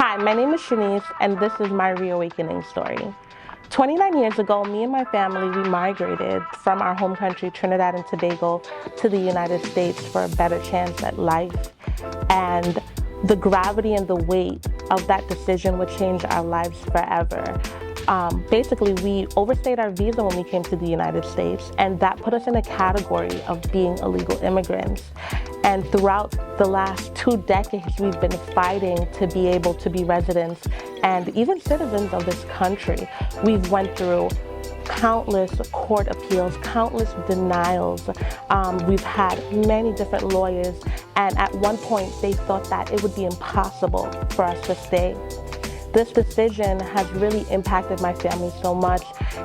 Hi, my name is Shenise, and this is my reawakening story. 29 years ago, me and my family, we migrated from our home country, Trinidad and Tobago, to the United States for a better chance at life. And the gravity and the weight of that decision would change our lives forever. Basically, we overstayed our visa when we came to the United States, and that put us in a category of being illegal immigrants. And throughout the last 2 decades, we've been fighting to be able to be residents and even citizens of this country. We've went through countless court appeals, countless denials. We've had many different lawyers, and at one point they thought that it would be impossible for us to stay. This decision has really impacted my family so much.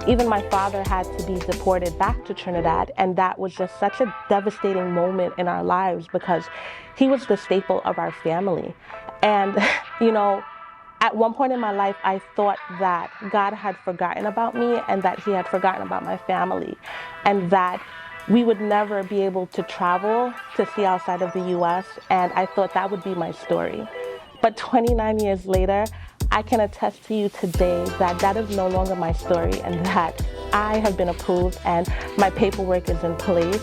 Even my father had to be deported back to Trinidad, and that was just such a devastating moment in our lives because he was the staple of our family. And, at one point in my life, I thought that God had forgotten about me and that he had forgotten about my family, and that we would never be able to travel to see outside of the US, and I thought that would be my story. But 29 years later, I can attest to you today that that is no longer my story, and that I have been approved and my paperwork is in place,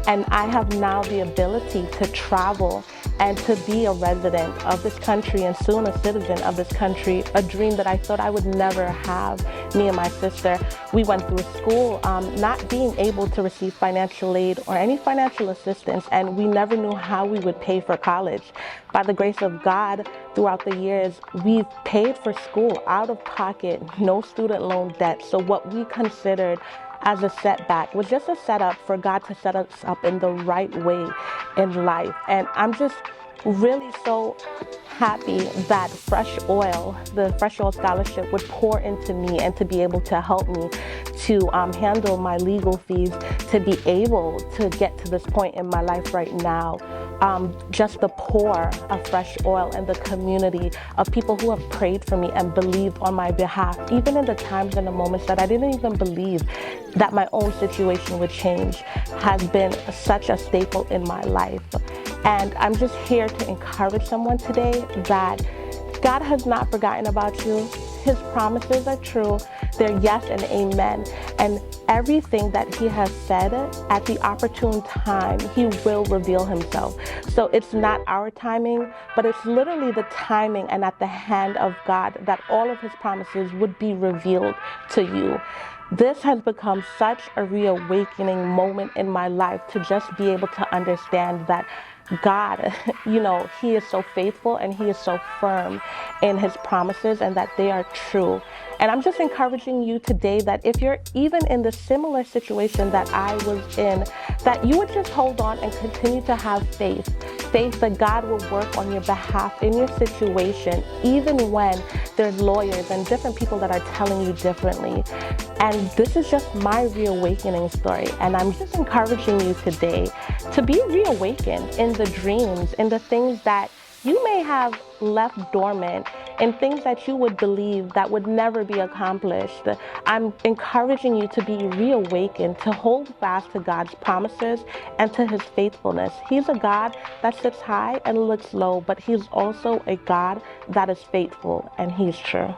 and I have now the ability to travel and to be a resident of this country and soon a citizen of this country, a dream that I thought I would never have. Me and my sister, we went through school not being able to receive financial aid or any financial assistance, and we never knew how we would pay for college. By the grace of God, throughout the years, we've paid for school out of pocket, no student loan debt. So what we considered as a setback was just a setup for God to set us up in the right way in life. And I'm just really so happy that Fresh Oil, the Fresh Oil Scholarship, would pour into me and to be able to help me to handle my legal fees, to be able to get to this point in my life right now. Just the pour of Fresh Oil and the community of people who have prayed for me and believed on my behalf, even in the times and the moments that I didn't even believe that my own situation would change, has been such a staple in my life. And I'm just here to encourage someone today that God has not forgotten about you. His promises are true. They're yes and amen. And everything that he has said, at the opportune time, he will reveal himself. So it's not our timing, but it's literally the timing and at the hand of God that all of his promises would be revealed to you. This has become such a reawakening moment in my life to just be able to understand that God, he is so faithful and he is so firm in his promises and that they are true. And I'm just encouraging you today that if you're even in the similar situation that I was in, that you would just hold on and continue to have faith that God will work on your behalf in your situation, even when there's lawyers and different people that are telling you differently. And this is just my reawakening story. And I'm just encouraging you today to be reawakened in the dreams, in the things that you may have left dormant, in things that you would believe that would never be accomplished. I'm encouraging you to be reawakened, to hold fast to God's promises and to his faithfulness. He's a God that sits high and looks low, but he's also a God that is faithful, and he's true.